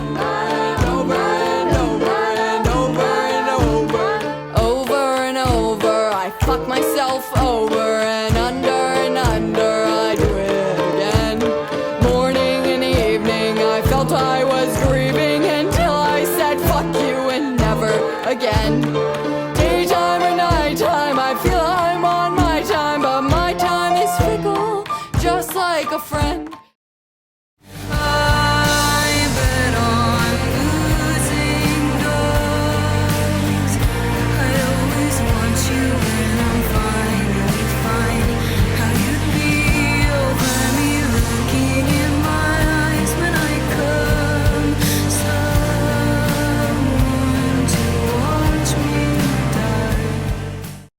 Over and over and over and over. Over and over, I fuck myself over and under, I do it again. Morning and evening, I felt I was grieving until I said fuck you and never again. Daytime or nighttime, I feel I'm on my time, but my time is fickle, just like a friend.